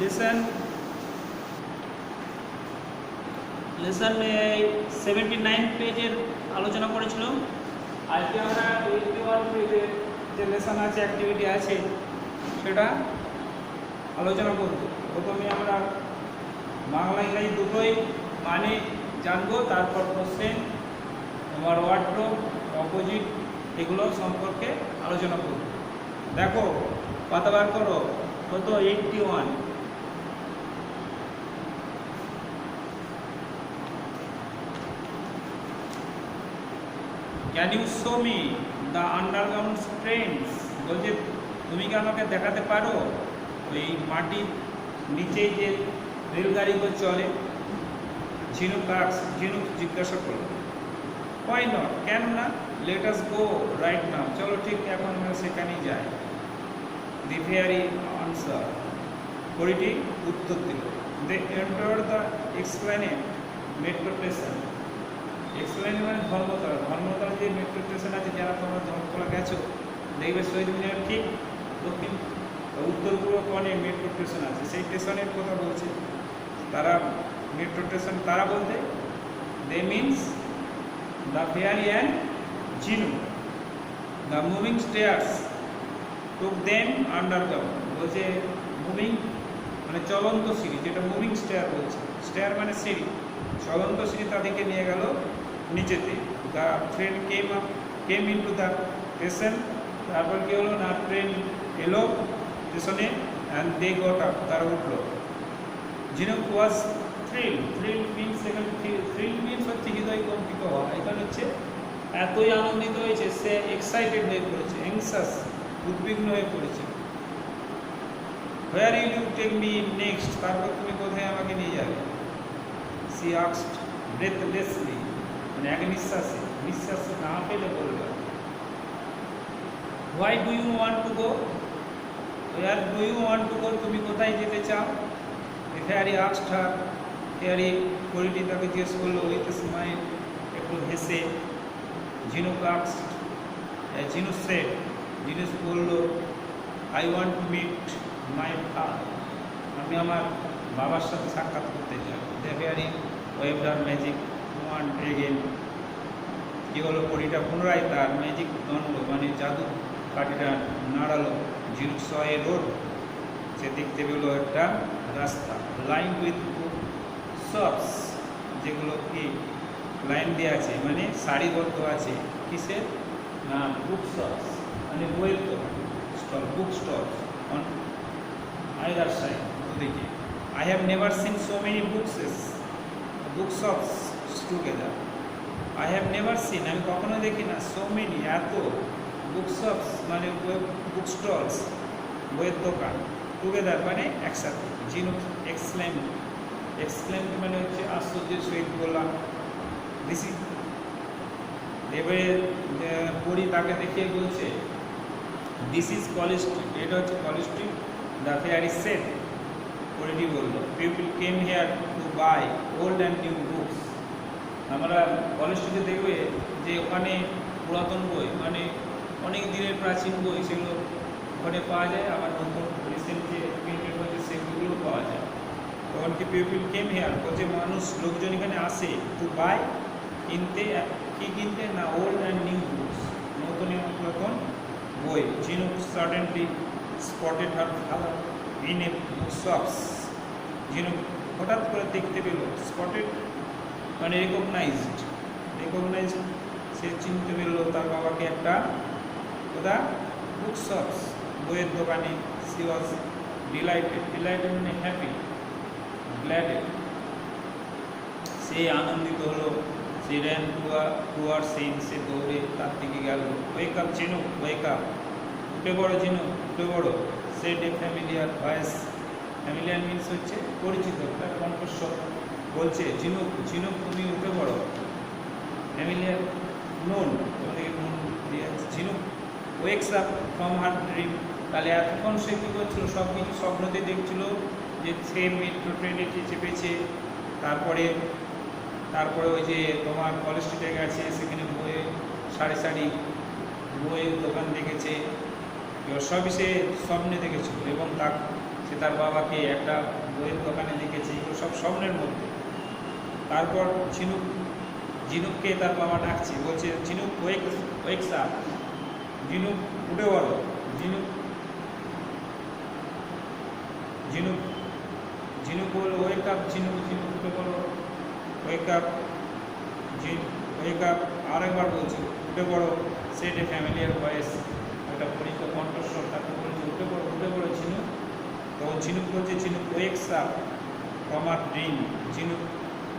Lesson 79 পেজের আলোচনা করেছিল। আজকে আমরা 81 পেজের যে লেসন আছে, অ্যাক্টিভিটি আছে, সেটা আলোচনা করব। প্রথমে আমরা বাংলা ইংরাজি দুটোই মানে জানবো, তারপর কোশ্চেন, তোমার ওয়ার্ড্রোব, অপোজিট, এগুলো সম্পর্কে আলোচনা করব। দেখো পাতা বার করো, কত 81। Can you show me the underground trains? বলছে তুমি কি আমাকে দেখাতে পারো ওই মাটির নিচে যে রেলগাড়িগুলো চলে? ঝিনুক জিজ্ঞাসা করলো। হোয়াই নট, কেন না? লেট আস গো রাইট নাও, চলো ঠিক এখন আমরা সেখানেই যাই। দি ফেয়ারি আনসার, পরিটি উত্তর দিল। দে এন্টার দ্য এক্সপ্লেনেড মেট্রো স্টেশন। এক্সপ্লেনেড মানে ধর্মতলা। ধর্মতলা যে মেট্রো স্টেশন আছে, যারা তোমরা ধর্মতলা গেছো দেখবে শহীদ মিনার ঠিক দক্ষিণ উত্তর পূর্ব কোণে মেট্রো স্টেশন আছে। সেই স্টেশনের কথা বলছে তারা। মেট্রো স্টেশন তারা বলতে দে মিনস দ্য ফেয়ারি অ্যান্ড ঝিনুক। The moving stairs took them underground. বলছে মুভিং মানে চলন্ত সিঁড়ি, যেটা মুভিং স্টেয়ার বলছে। স্টেয়ার মানে সিঁড়ি, চলন্ত সিঁড়ি তাদেরকে নিয়ে গেল নিচেতে। The train came into the station. তারপর কি হলো না, ট্রেন এলো স্টেশনে, অ্যান্ড দে গট আপ, তারা উঠলো। ঝিনুক ওয়াজ থ্রিল মিনস, এখানে থ্রিল মিনস হচ্ছে হৃদয় কম্পিত হওয়া। এখানে হচ্ছে এতই আনন্দিত হয়েছে, সে এক্সাইটেড হয়ে পড়েছে, অ্যাংসাস, উদ্বিগ্ন হয়ে পড়েছে। Where will you take me next? তারপর তুমি কোথায় আমাকে নিয়ে যাবে? সি আস্কড ব্রেথলেসলি, মানে এক নিঃশ্বাসে, নিঃশ্বাস না পেলে বলবে। Why do you want to go? Where do you want to go, তুমি কোথায় যেতে চাও? ফেয়ারি আস্কড হার, ফেয়ারি পরিটি তাকে জিজ্ঞেস করলো উইথ স্মাইল, একটু হেসে। ঝিনুক আস্কড, ঝিনুক সেড, ঝিনুক বললো I want to meet my father, আমি আমার বাবার সাথে সাক্ষাৎ করতে চাই। The fairy waved her magic wand again. কী হলো, পরিটা পুনরায় তার ম্যাজিক দণ্ড মানে জাদু কাঠিটা নাড়ালো। ঝিনুক স এ রোড, সে দেখতে পেল একটা রাস্তা। লাইন উইথ শপস, যেগুলো কি লাইন দেওয়া আছে মানে সারিবদ্ধ আছে। কিসের না? বুক শপস, মানে বইয়ের stall, book stall on either side, ওদিকে। I have never seen so many book shops together. I have never seen, আমি কখনো দেখি না, সো মেনি, এত, বুক শপস মানে বুক স্টলস, বইয়ের দোকান, টুগেদার মানে একসাথে। ঝিনুক এক্সক্লেম মানে হচ্ছে আশ্চর্যের সহিত বললাম। দিস ইজ, এবারে পড়ি তাকে দেখিয়ে বলছে দিস ইজ কলেজ স্ট্রিট, এটা হচ্ছে college street. The fairy said, পড়িটি বললো people came here to buy old and new books. আমরা কলেজ স্ট্রিটে দেখবে যে ওখানে পুরাতন বই মানে অনেক দিনের প্রাচীন বই, সেগুলো ওখানে পাওয়া যায়। আবার নতুন রিসেন্ট যে প্রিন্টেড হয়েছে সেগুলো পাওয়া যায়। তখন কি পিপল কেম হেয়ার, বলছে মানুষ, লোকজন এখানে আসে টু বাই, কিনতে। কি কিনতে না? ওল্ড অ্যান্ড নিউ বুকস, নতুন এবং পুরাতন বই। ঝিনুক suddenly spotted her father in a book shops. ঝিনুক হঠাৎ করে দেখতে পেল, স্পটেড মানে রেকগনাইজড, সে চিনতে পেল তার বাবাকে একটা কোথা? বুক শপস, বইয়ের দোকানে। সি ওয়াজ ডিলাইটেড মানে হ্যাপি, গ্ল্যাডেড, সে আনন্দিত হলো। সে র্যান টুয়ার সেইন, সে দৌড়ে তার দিকে গেল। ওয়েক আপ ঝিনুক, ওয়েক আপ, উঠে বড় ঝিনুক, উঠে বড়। Said a familiar voice, familiar means হচ্ছে পরিচিত, তার কণ্ঠস্বর বলছে ঝিনুক তুমি উঠে বড়। ফ্যামিলিয়ার নোন, তোমাদেরকে নোন দিয়ে আছে। ঝিনুক wakes up from her dream, তাহলে এতক্ষণ সে কী করছিল? সব কিছু স্বপ্নতে দেখছিল, যে সে মেট্রো ট্রেনে চেপেছে, তারপরে ওই যে তোমার কলেজ স্ট্রিটে গেছে, সেখানে বইয়ে সারি সারি বইয়ের দোকান দেখেছে, সবই সে স্বপ্নে দেখেছিল। এবং সে তার বাবাকে একটা বইয়ের দোকানে দেখেছে, এগুলো সব স্বপ্নের মধ্যে। তারপর ঝিনুককে তার বাবা ডাকছে, বলছে ঝিনুক ওয়েকস আপ, ঝিনুক উঠে বলো, ঝিনুক ঝিনুক ঝিনুক বললো ওয়েক আপ, ঝিনুক ঝিনুক উঠে বলো, ওয়েক আপ, ওয়েক আপ। আরেকবার বলছে উঠে পড়ো, সেট এ ফ্যামিলিয়ার ভয়েস, একটা পরিচিত কণ্ঠস্বর, তাকে বলছে উঠে পড়ো ঝিনুক। তখন ঝিনুক বলছে ঝিনুক wakes up from her dream, ঝিনুক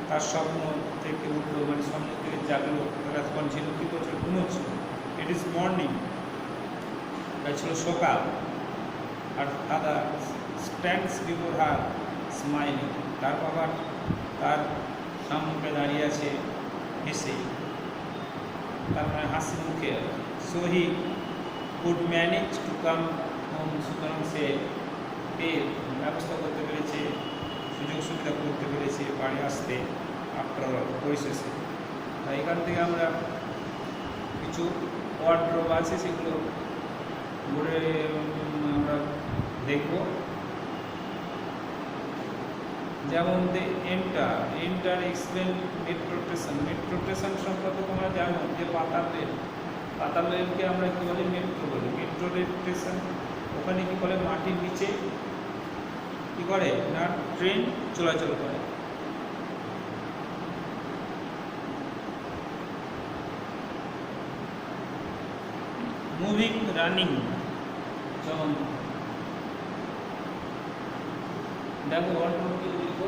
তার স্বপ্ন থেকে উঠলো, মানে স্বপ্ন থেকে জাগলো। তখন ঝিনুক কী করছিল, ঘুমোচ্ছিল। ইট ইজ মর্নিং, এটা ছিল সকাল। আর ফাদার স্ট্যান্ডস বিফোর হার স্মাইলিং, তার বাবা তার সম্মুখে দাঁড়িয়ে আছে হেসে, তার মানে হাসি মুখে। So he could manage to come home, সুতরাং সে ব্যবস্থা করতে পেরেছে, সুযোগ সুবিধা করতে পেরেছে বাড়ি আসতে আফটার অল, পরিশেষে। তাই এখান থেকে আমরা কিছু ওয়ার্ড্রোব আছে, সেগুলো বোর্ডে আমরা দেখব। যেমন enter explain metro station. Metro station সম্পর্কে তোমরা জানো যে পাতাল রেলকে আমরা কী বলি, মেট্রো বলি। মেট্রো রেল স্টেশন, ওখানে কী বলে, মাটির নিচে কী করে না, ট্রেন চলাচল করে। মুভিং, রানিং, যেমন দেখো ওয়ার্ড্রোবকে যদি লিখো,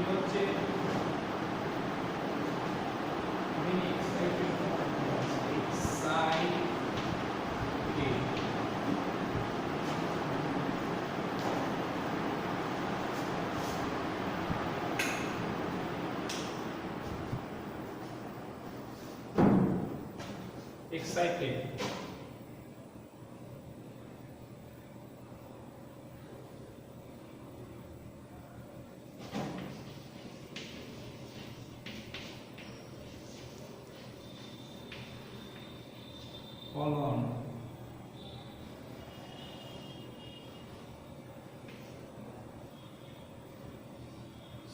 হচ্ছে excited. Follow on.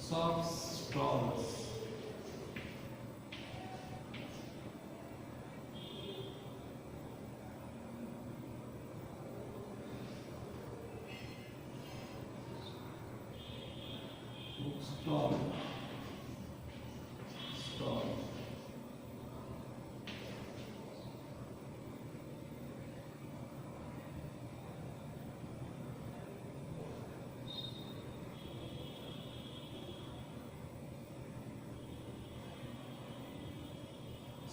Soft stalls. Stall. Stall.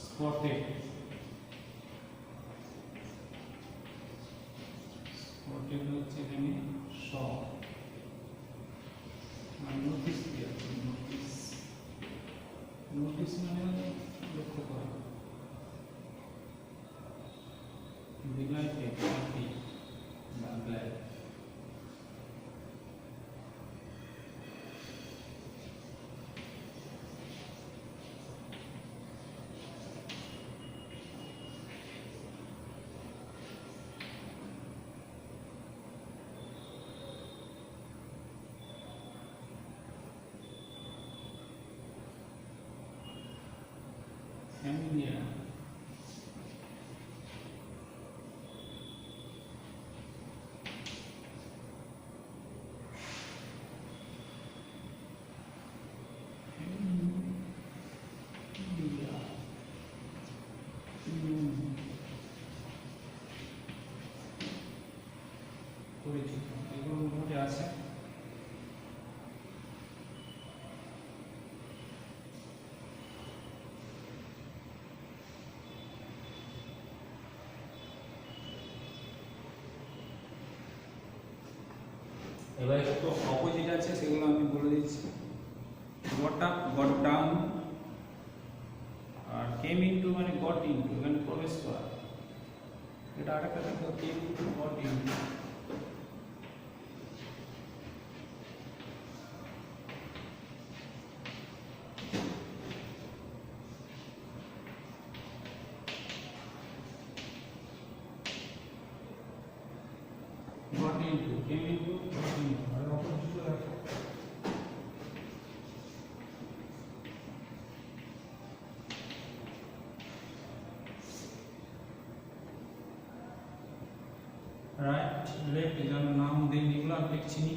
Spotted. Spotted হচ্ছে এখানে শ, আর নোটিস কি আছে, নোটিস মানে লক্ষ্য করা, ডিলাইটেড, হ্যাপি বা গ্ল্যাড। Familiar. পরিচিত, এগুলোর মধ্যে আছে। এবার একটু অপোজিট আছে, সেগুলো আমি বলে দিচ্ছি। গট আপ, গট ডাউন, আর কেম ইনটু মানে গট ইনটু, এখানে প্রবেশ করা। এটা আরেকটা দেখো, came into, got into. Got into, came into, got into, আর অপোজিট দেখো। রাইট লেফট যেন নাম দেন, এগুলো আমি লিখছি নি।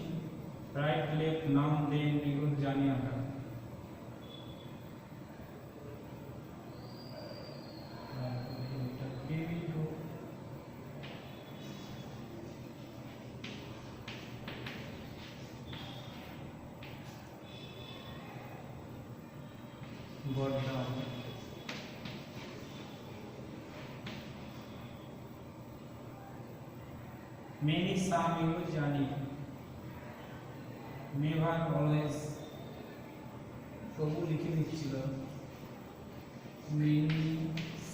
রাইট লেফট নাম দেন, এগুলো জানি আমরা। Got down. Many some এগুলো জানি। Never always সবু লিখে দিচ্ছিল। Many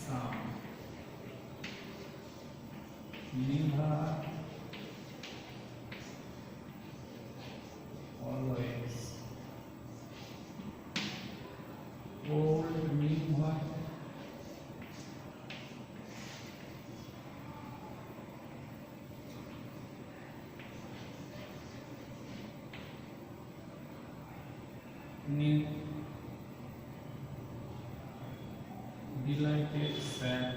some, never always, old mean what, new, delighted, sad,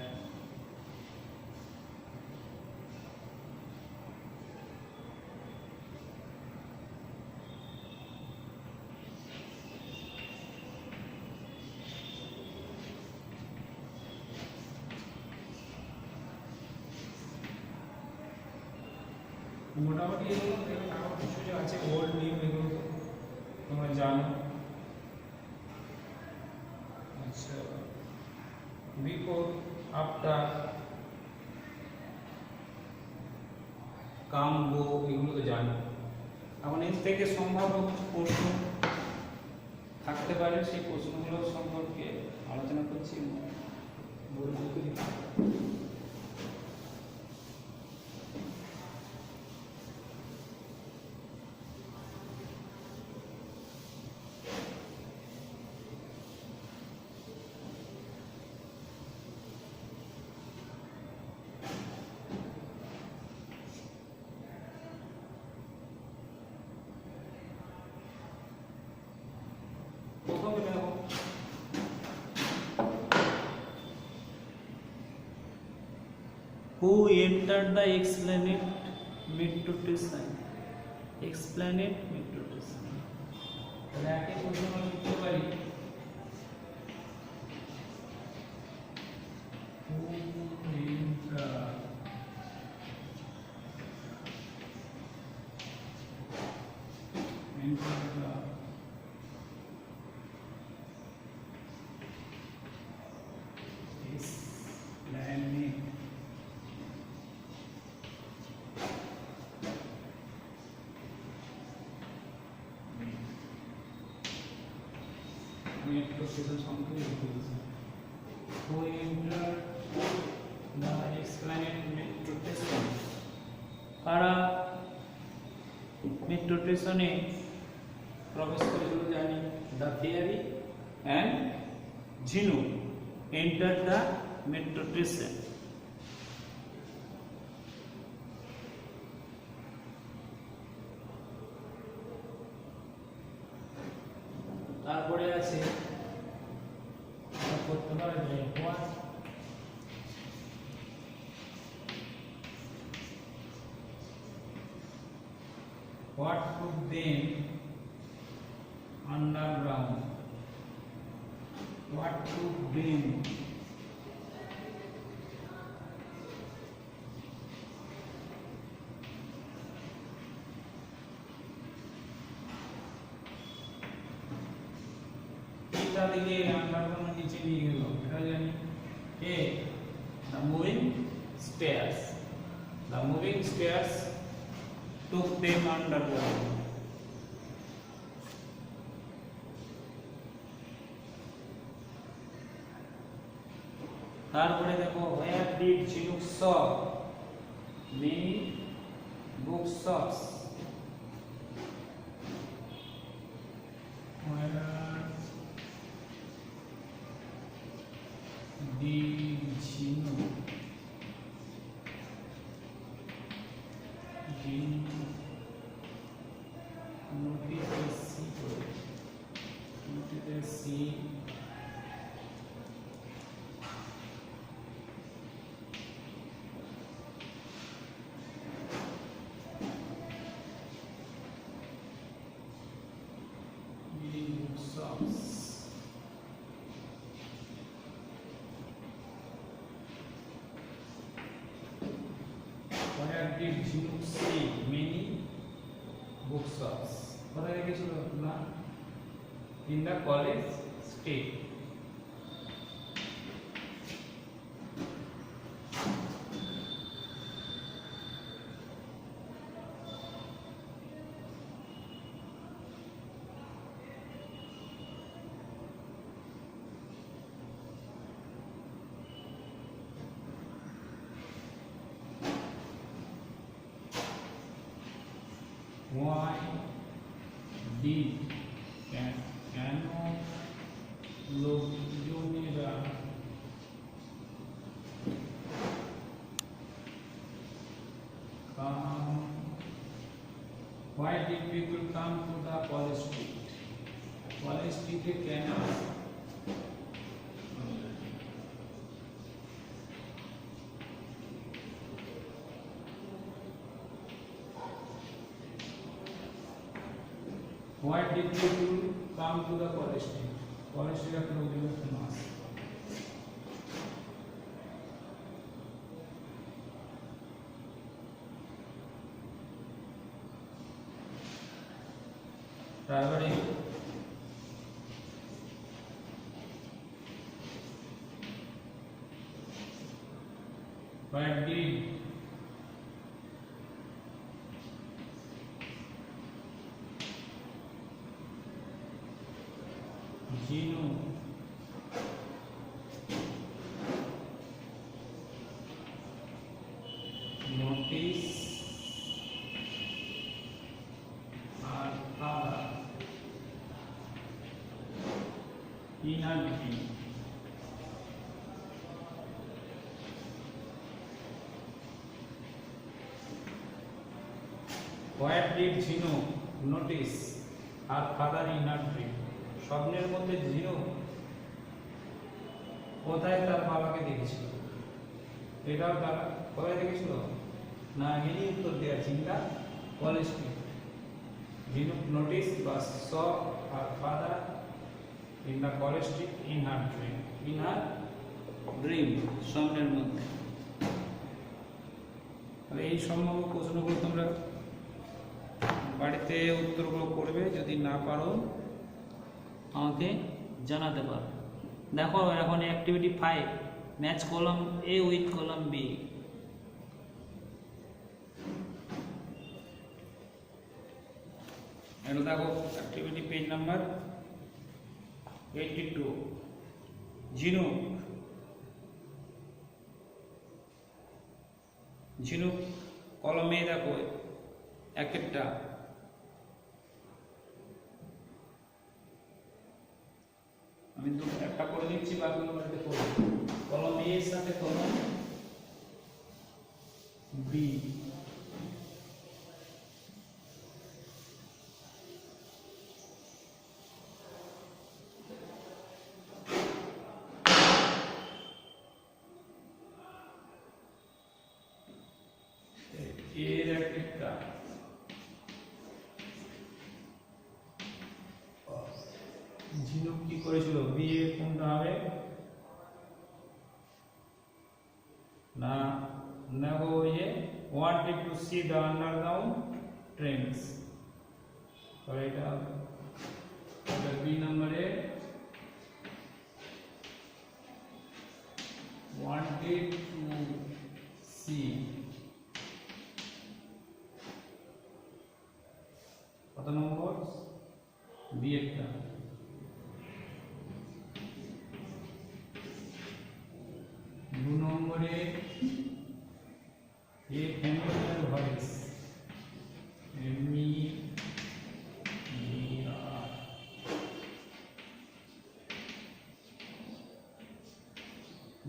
মোটামুটি এগুলো আরো কিছু যে আছে ওল্ড নিউ, এগুলো তোমরা জানো। আচ্ছা, বিফোর, আফটার, কাম, গো, এগুলো তো জানো। এখন এর থেকে সম্ভাব্য প্রশ্ন থাকতে পারে, সেই প্রশ্নগুলো সম্পর্কে আলোচনা করছি। প্রথমে দেখো, who entered the Esplanade metro station? Esplanade metro station, তাহলে একই প্রশ্ন আমরা লিখতে পারি, who entered the Esplanade metro station সম্পর্কে লিখতে দিয়েছি। Who entered the Esplanade metro station? কারা মেট্রো স্টেশনে প্রবেশ করেছিল জানি। The fairy and Jhinu entered the metro station. তারপরে আছে করতে পারা যায় what took them underground, what took them এটা দিকে আন্ডারগ্রাউন্ড নিচে নিয়ে গেল, এটা জানি। এ the moving stairs, the moving stairs took them underground. তারপরে দেখো where did Chinook saw many bookshops. Where did Chinook see bookshops. Where did Chinook see many bookshops? কোথায় গেছিল না? In the college street. Why did কেন লোকজনেরা Why did people come to the college street? College street এ কেন Why did people come to the college street? College street একটা লোকজনের কেন আসে? তারপরে Why did Gino notice her father in her dream? Why did Gino notice her father in her dream? স্বপ্নের মধ্যে জিনো কোথায় তার বাবাকে দেখেছিল? এটাও তারা কোথায় দেখেছিল না এরই উত্তর দেওয়ার চিন্তা কলেজ স্ট্রিট। জিনো নোটিস বা saw her father in the college street in her dream. In her dream স্বপ্নের মধ্যে। তাহলে এই সম্ভাব্য প্রশ্নগুলো তোমরা বাড়িতে উত্তরগুলো করবে, যদি না পারো আমাকে জানাতে পারো। দেখো এখন activity 5 match column A with column B. এটা দেখো অ্যাক্টিভিটি পেজ নাম্বার 82। ঝিনুক কলমে দেখো এক একটা আমি একটা করে দিচ্ছি, বাকিগুলো বাড়িতে করব। কলম এ এর সাথে কলম বি, এর একটা ঝিনুক কি করেছিল বি এর কোনটা হবে না দেখো ये wanted to see the underground trains, और এটা বি নম্বরে wanted to see একটা। 2 নম্বরে এ ফ্যামিলিয়ার ভয়েস,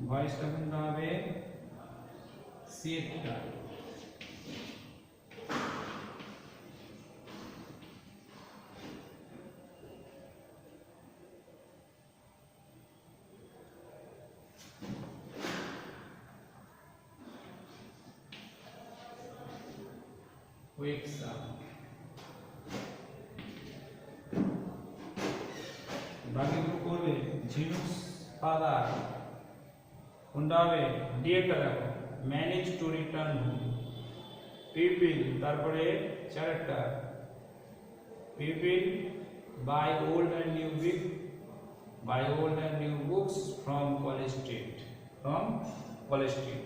ভয়েসটা কোনটা হবে? সেটটা। wakes up, বাকিগুলো করবে ঝিনুক ফাদার কোনটা হবে? ডিএটা দেখো, manage to return home, people, তারপরে চারটা people buy old and new book, buy old and new books from College Street, from College Street.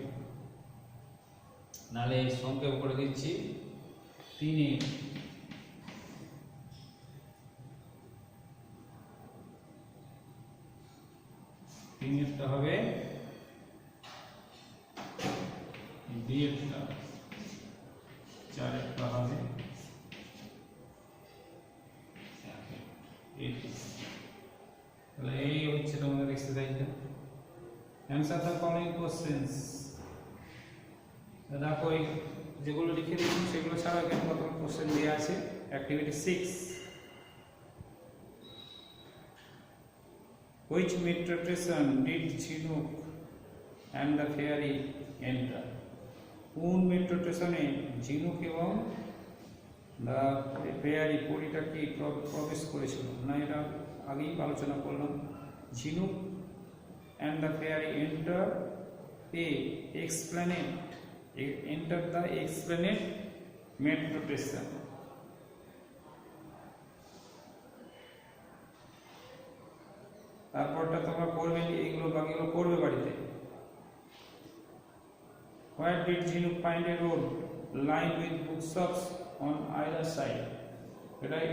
নালে সংক্ষেপ করে দিচ্ছি, তিনেরটা হবে ডিএটা, চারেরটা হবে এইটা। তাহলে এই হচ্ছে তোমাদের এক্সারসাইজটা। Answer the following questions. দেখো এই যেগুলো লিখে দিয়েছি সেগুলো ছাড়া এখানে কত কোশ্চেন দেওয়া আছে। Activity 6, which metro station did Chinook and the fairy enter? কোন মেট্রো স্টেশনে ঝিনুক এবং দ্য ফেয়ারি পরীটা কি প্রবেশ করেছিল? না, এটা আগেই আলোচনা করলাম। ঝিনুক and the fairy enter a esplanade, enter the esplanade metro station. তারপরটা তোমরা করবে, এইগুলো বাকিগুলো করবে বাড়িতে। Where did Jhinuk find a road lined with bookshops on either side?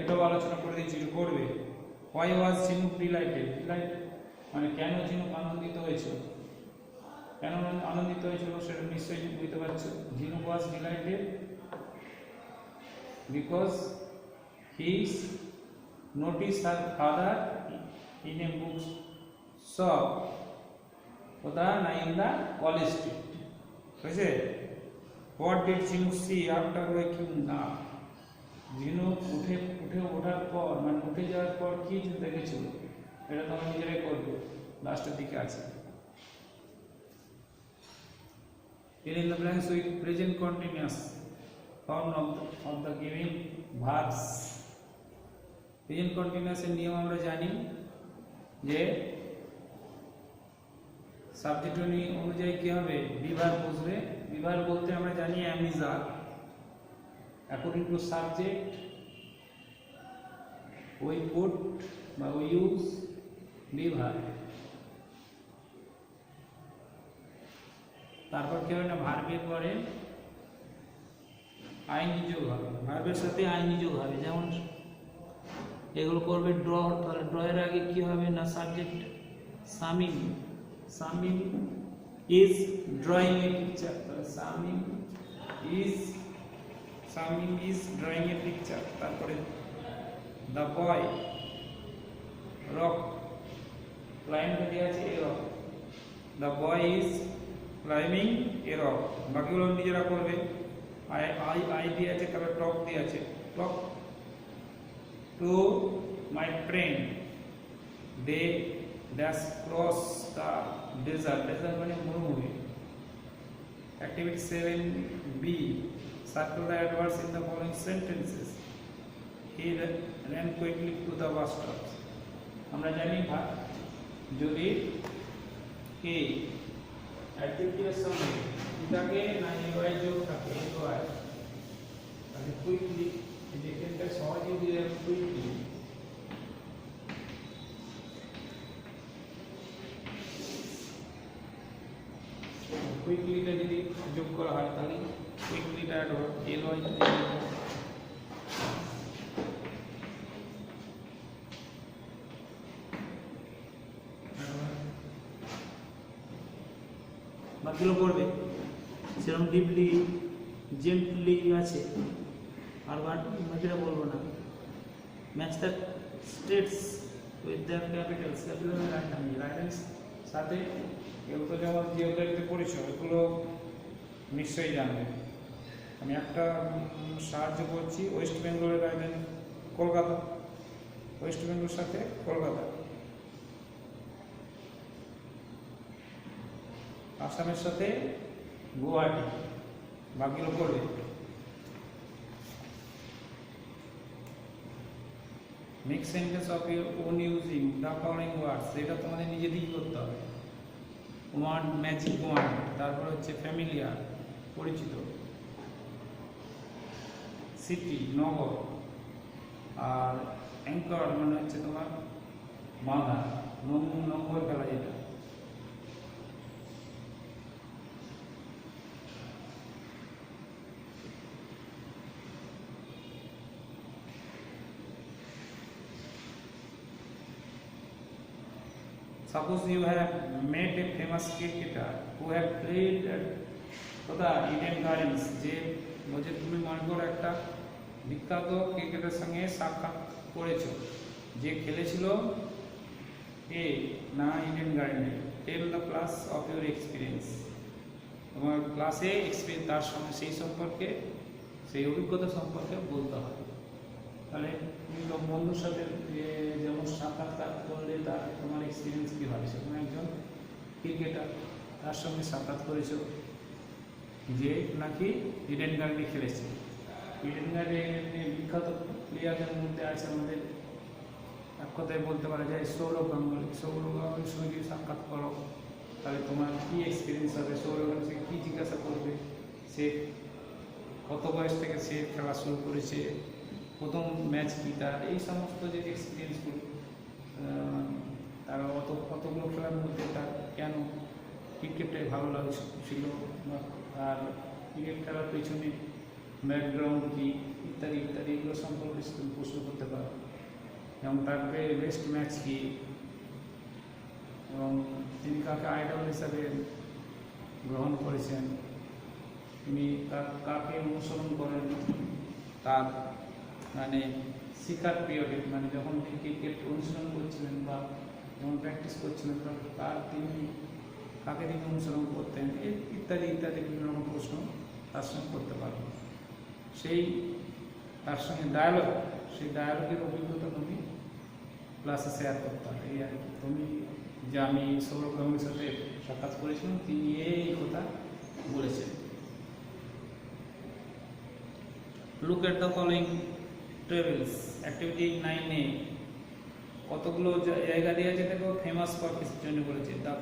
এটাও আলোচনা করে দিচ্ছি, করবে। Why was Jhinuk delighted? Delighted মানে কেন ঝিনুক আনন্দিত হয়েছিল? কেন আনন্দিত হয়েছিল সেটা নিশ্চয়ই বুঝতে পারছো। ঝিনুক was delighted because he noticed her father in a book shop না in the college street. বুঝলে? What did Jhinuk see after waking up? ঝিনুক ওঠার পর মানে উঠে যাওয়ার পর কি দেখেছিল? এটা তোমরা নিজেরাই করবে, লাস্টের দিকে আছে। Fill in the blanks with present continuous form of the given verbs. Present continuous এর নিয়ম আমরা জানি যে সাবজেক্ট অনুযায়ী কি হবে? বিভার বসবে। বিভার বলতে আমরা জানি am is are, according to subject we put বা we use বিভার। তারপর কি হবে না, ভার্বের পরে আইনি যোগ হবে, ভার্বের সাথে আইনি যোগ হবে। যেমন এগুলো করবে ড্র, তাহলে ড্র এর আগে কি হবে না, subject Samim, Samim is drawing a picture, তাহলে Samim is drawing a picture. তারপরে দ্য বয় রক, লাইনটা দেওয়া আছে a rock, the boy is climbing a rock. বাকিগুলো নিজেরা করবে। আই দিয়ে আছে, তারপরে টক দিয়ে আছে, talk to my friend they dash cross the desert, desert মানে মরুভূমি। Activity 7B, circle the adverbs in the following sentences. He ran quickly to the bus stop. আমরা জানি যদি কি অ্যাডজেক্টিভের সঙ্গে এটাকে না এওয়াই যোগ থাকে, এওয়াই, তাহলে কুইকলি এই যে এখানটা সহজেই দিয়ে কুইকলি, কুইকলিটা যদি যোগ করা হয় তাহলে কুইকলিটা অ্যাড হবে, এলওয়াই বাকিগুলো করবে সেরকম ডিপলি জেন্টলি আছে, আর বাকিটা বলবো না। Match the states with the Capitals, capital right hand সাথে এগুলো যেমন জিওগ্রাফিতে পড়েছো এগুলো নিশ্চয়ই জানবে। আমি একটা সাহায্য করছি, ওয়েস্ট বেঙ্গলের রাজধানী কলকাতা, ওয়েস্ট বেঙ্গলের সাথে কলকাতা। আসামের সাথে গুয়াহাটি, বাকিগুলো করবে। Make sentence of your own using the following ওয়ার্ডস, এটা তোমাদের নিজেদেরই করতে হবে। ওয়ার্ড ম্যাজিক ওয়ার্ড, তারপর হচ্ছে ফ্যামিলিয়ার পরিচিত, সিটি নগর, আর অ্যাঙ্কর মানে হচ্ছে তোমার বাঁধা, নম্বর ফেলা যেটা। Suppose you have met a famous cricketer who have played at Eden Gardens, যে বলছে তুমি মনে করো একটা বিখ্যাত ক্রিকেটের সঙ্গে সাক্ষাৎ করেছো যে খেলেছিল ইডেন গার্ডেনে। Tell the class of your experience, তোমার ক্লাসে এক্সপিরিয়েন্স তার সঙ্গে সেই সম্পর্কে, সেই অভিজ্ঞতা সম্পর্কে বলতে হবে। তাহলে তুমি বন্ধুর সাথে যেমন সাক্ষাৎকার করলে তার তোমার এক্সপিরিয়েন্স কী হবে, সেখানে একজন ক্রিকেটার তার সঙ্গে সাক্ষাৎ করেছো যে নাকি ইডেন গার্ডেনে খেলেছে। ইডেন গার্ডেনে বিখ্যাত প্লেয়ারদের মধ্যে আছে আমাদের এক কথায় বলতে পারা যায় সৌরভ গাঙ্গুলি। সৌরভ গাঙ্গুলির সঙ্গে যদি সাক্ষাৎ করো তাহলে তোমার কী এক্সপিরিয়েন্স হবে, সৌরভ গাঙ্গুলি কী জিজ্ঞাসা করবে, সে কত বয়স থেকে সে খেলা শুরু করেছে, প্রথম ম্যাচ কী তার, এই সমস্ত যে এক্সপিরিয়েন্সগুলো, তারা কতগুলো খেলার মধ্যে তার কেন ক্রিকেটটাই ভালো লাগছিল, আর ক্রিকেট খেলার পেছনে ব্যাকগ্রাউন্ড কী ইত্যাদি ইত্যাদি, এগুলো সম্পর্কে তুমি প্রশ্ন করতে পারো। এবং তার বেস্ট ম্যাচ কী, এবং তিনি কাকে আইডল হিসাবে গ্রহণ করেছেন, তিনি কাকে অনুসরণ করেন, তার মানে শিকার পিরিয়ডে, মানে যখন তিনি ক্রিকেট অনুশীলন করছিলেন বা যখন প্র্যাকটিস করছিলেন তার তিনি কাকে তিনি অনুসরণ করতেন, ইত্যাদি ইত্যাদি বিভিন্ন রকম প্রশ্ন তার সঙ্গে করতে পারবেন। সেই তার সঙ্গে ডায়ালগ, সেই ডায়ালগের অভিজ্ঞতা তুমি ক্লাসে শেয়ার করতে হবে। এই আর কি, তুমি যে আমি সৌরভ গাঙ্গুলির সাথে সাক্ষাৎ করেছিলাম, তিনি এই কথা বলেছেন। Look at the following travels, activity 9A, কতগুলো জায়গা দেওয়া আছে দেখো। ফেমাস ফর কিসের জন্য বলেছে, the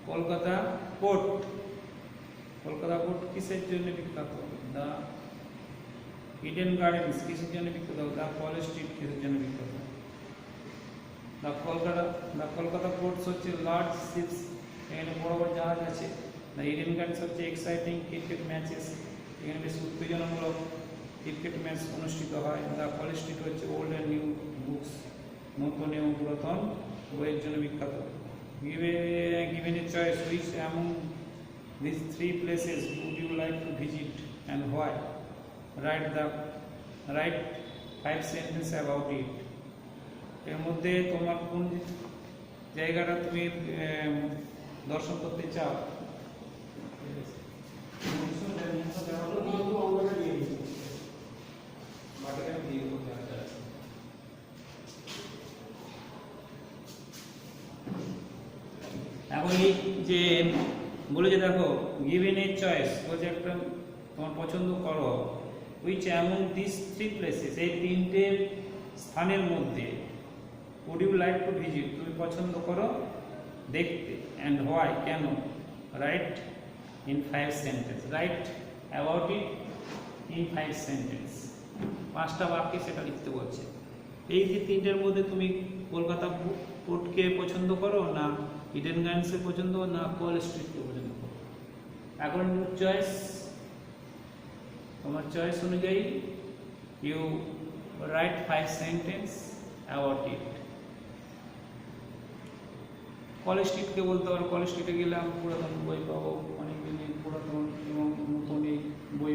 Kolkata port, Kolkata port কিসের জন্য বিখ্যাত, দ্য ইডেন গার্ডেন্স কিসের জন্য বিখ্যাত, দ্য কলেজ স্ট্রিট কিসের জন্য বিখ্যাত। দ্য কলকাতা পোর্টস হচ্ছে লার্জ শিপস, এখানে বড় বড় জাহাজ আছে। দ্য ইডেন গার্ডেন্স হচ্ছে এক্সাইটিং ক্রিকেট ম্যাচেস, এখানে বেশ উত্তেজনামূলক ক্রিকেট ম্যাচ অনুষ্ঠিত হয়। দ্য কলেজ স্ট্রিট হচ্ছে ওল্ড অ্যান্ড নিউ বুকস, নতুন এবং পুরাতন বইয়ের জন্য বিখ্যাত। Given a choice, which among these three places would you like to visit and why? Write 5 sentences about it. এর মধ্যে তোমার কোন জায়গাটা তুমি দর্শন করতে চাও, এখন এই যে বলেছে দেখো, গিভেন এ চয়েস বলছে একটা তোমার পছন্দ করো, উইচ অ্যামং দিস 3 প্লেসেস, এই তিনটে স্থানের মধ্যে would you like to visit, তুমি পছন্দ করো দেখতে, অ্যান্ড হোয়াই কেন, write in 5 sentence, write about it in 5 sentence, 5টা বাক্যে সেটা লিখতে বলছে। এই যে তিনটের মধ্যে তুমি কলকাতা পোর্টকে পছন্দ করো, না ইডেন গার্ডেন্সকে পছন্দ, না কলেজ স্ট্রিটকে পছন্দ করো। এখন চয়েস, তোমার চয়েস অনুযায়ী you write 5 sentence about it. College স্ট্রিটকে বলতে পারো, কলেজ স্ট্রিটে গেলে আমি পুরাতন বই পাবো, অনেকগুলি পুরাতন এবং নতুন এই বই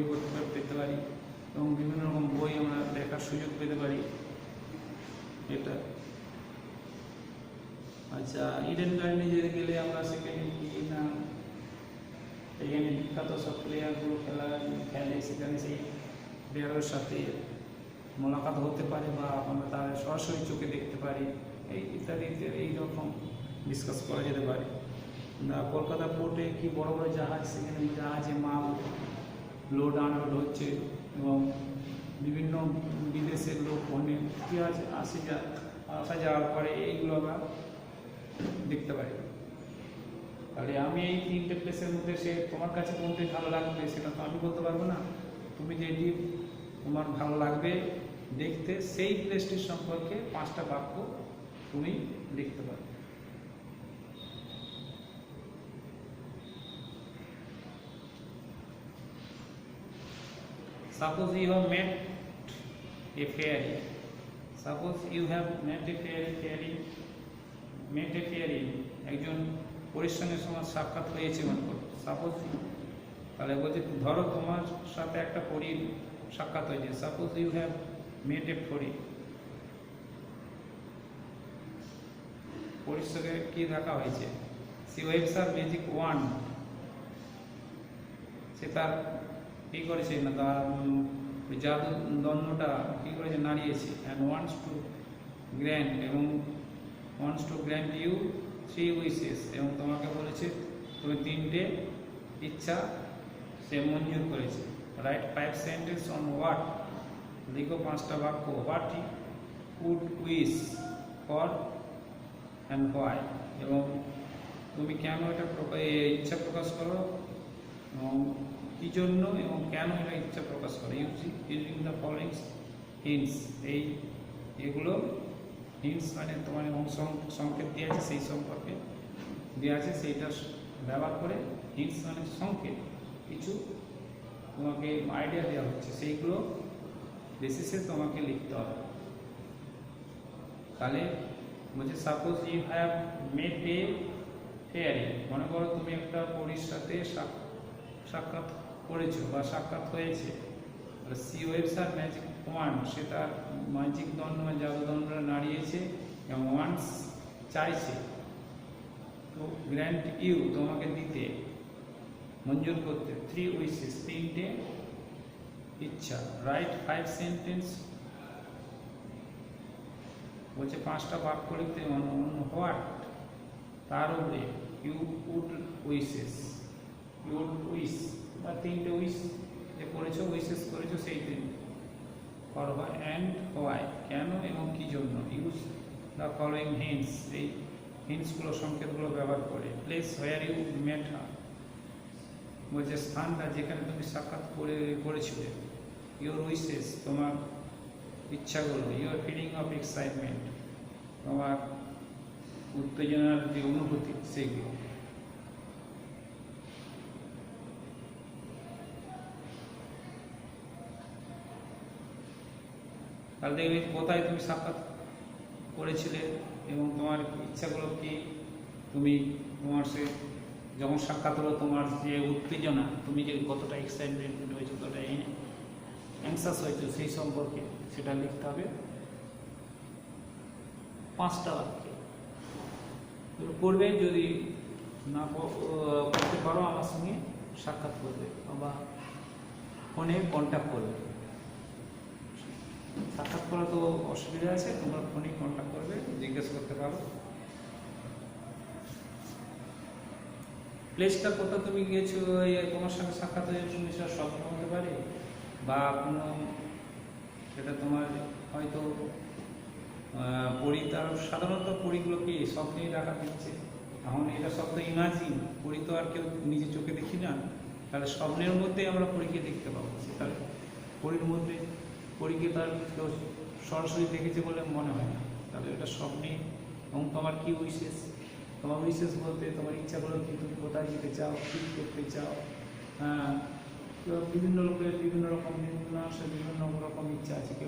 পেতে পারি এবং বিভিন্ন রকম বই আমরা দেখার সুযোগ পেতে পারি। এটা আচ্ছা, ইডেন গার্ডেনে যেতে গেলে আমরা সেখানে কি না, এখানে বিখ্যাত সব প্লেয়ারগুলো খেলে, সেখানে সেই প্লেয়ারের সাথে মোলাকাত হতে পারে বা আমরা তার সরাসরি চোখে দেখতে পারি, এই ইত্যাদি এইরকম ডিসকাস করা যেতে পারে। কলকাতা পোর্টে কি বড় বড় জাহাজ, সেখানে জাহাজে মাল লোড আনলোড হচ্ছে এবং বিভিন্ন বিদেশের লোক অনেক কী আছে আসা যাওয়ার পরে এইগুলো আমরা দেখতে পারি। তাহলে আমি এই তিনটে প্লেসের মধ্যে সে তোমার কাছে কোনটি ভালো লাগবে সেটা তো আমি বলতে পারবো না। তুমি যেটি তোমার ভালো লাগবে দেখতে, সেই প্লেসটির সম্পর্কে 5টা বাক্য তুমি লিখতে পারো। Suppose you have met a fairy. Suppose you have met a fairy. একজন পরীর সঙ্গে তোমার সাক্ষাৎ হয়েছে মনে করো। সাপোজ, তাহলে বলছে ধরো তোমার সাথে একটা পরীর সাক্ষাৎ হয়েছে। Suppose you have met a পরী। পরীর সঙ্গে কি দেখা হয়েছে? She waves her magic wand. সে তার কি করেছে না, তার জাদু দণ্ডটা কি করেছে, নাড়িয়েছে। And wants to grant you 3 wishes. এবং তোমাকে বলেছে তুমি 3টে ইচ্ছা সে মঞ্জুর করেছে। Write 5 sentence on what. লিখো 5টা বাক্য। What would wish for and why. এবং তুমি কেন এটা ইচ্ছা প্রকাশ করো এবং কী জন্য এবং কেন এটা ইচ্ছা প্রকাশ করে। Using the following hints. এগুলো হিন্টস মানে তোমার সংকেত দিয়ে আছে, সেই সম্পর্কে দেওয়া আছে, সেইটা ব্যবহার করে। হিন্টস মানে সংকেত, কিছু তোমাকে আইডিয়া দেওয়া হচ্ছে, সেইগুলো বেসিসে তোমাকে লিখতে হবে। তাহলে বলছে suppose you have met a fairy. মনে করো তুমি একটা পরীর সাথে সাক্ষাৎ করেছো বা সাক্ষাৎ হয়েছে। She waves her magic wand. সে তার ম্যাজিক দণ্ড বা জাদুদণ্ডটা নাড়িয়েছে এবং ওয়ান্ডস চাইছে টু গ্র্যান্ট ইউ, তোমাকে দিতে, মঞ্জুর করতে 3 উইশেস, 3টে ইচ্ছা। Write 5 sentence. বলছে 5টা বাক্য লিখতে। হোয়াট, তার উপরে। You would wishes, you would wish বা 3টে উইশ যে করেছো, উইশেস করেছো, সেই দিন ফর হোয়াই অ্যান্ড হোয়াই, কেন এবং কী জন্য। Use the following hints. এই হিন্টসগুলো, সংকেতগুলো ব্যবহার করে। প্লেস হোয়ার ইউ মেট হার। বলছে স্থানটা যেখানে তুমি সাক্ষাৎ করেছিলে। ইউর উইশেস, তোমার ইচ্ছাগুলো। ইউর ফিলিং অফ এক্সাইটমেন্ট, তোমার উত্তেজনার যে অনুভূতি, সেইগুলো। তাহলে দেখবে কোথায় তুমি সাক্ষাৎ করেছিলে এবং তোমার ইচ্ছাগুলো কি। তুমি তোমার সে যখন সাক্ষাৎ হলো, তোমার যে উত্তেজনা, তুমি যে কতটা এক্সাইটমেন্ট হয়েছে, কতটা অ্যাংসাস হয়েছে, সেই সম্পর্কে সেটা লিখতে হবে 5টা বাক্যে। করবে, যদি না করতে পারো আমার সঙ্গে সাক্ষাৎ করবে বা ফোনে কন্ট্যাক্ট করবে। সাক্ষাৎ করা তো অসুবিধা আছে, তোমরা ফোনে কন্ট্যাক্ট করবে, জিজ্ঞেস করতে পারো। প্লেসটা কোথাও তুমি গিয়েছো, তোমার সঙ্গে সাক্ষাৎ হয়েছে, তুমি সেটা স্বপ্ন হতে পারে বা কোনো সেটা তোমার হয়তো পরী। তার সাধারণত পরীগুলোকে স্বপ্নেই দেখা দিচ্ছে। এখন এটা সব তো ইমাজিন, পরী তো আর কেউ নিজে চোখে দেখি না। তাহলে স্বপ্নের মধ্যে আমরা পরীকে দেখতে পাবো। তাহলে পরীর মধ্যে পরীকে তার কেউ সরাসরি দেখেছে বলে মনে হয় না। তাহলে এটা স্বপ্নে। এবং তোমার কি উইশেস, তোমার উইশেস বলতে তোমার ইচ্ছাগুলো কি, তুমি কোথায় যেতে চাও, কী করতে চাও। বিভিন্ন লোকের বিভিন্ন রকম, বিভিন্ন রকম ইচ্ছা আছে। কেউ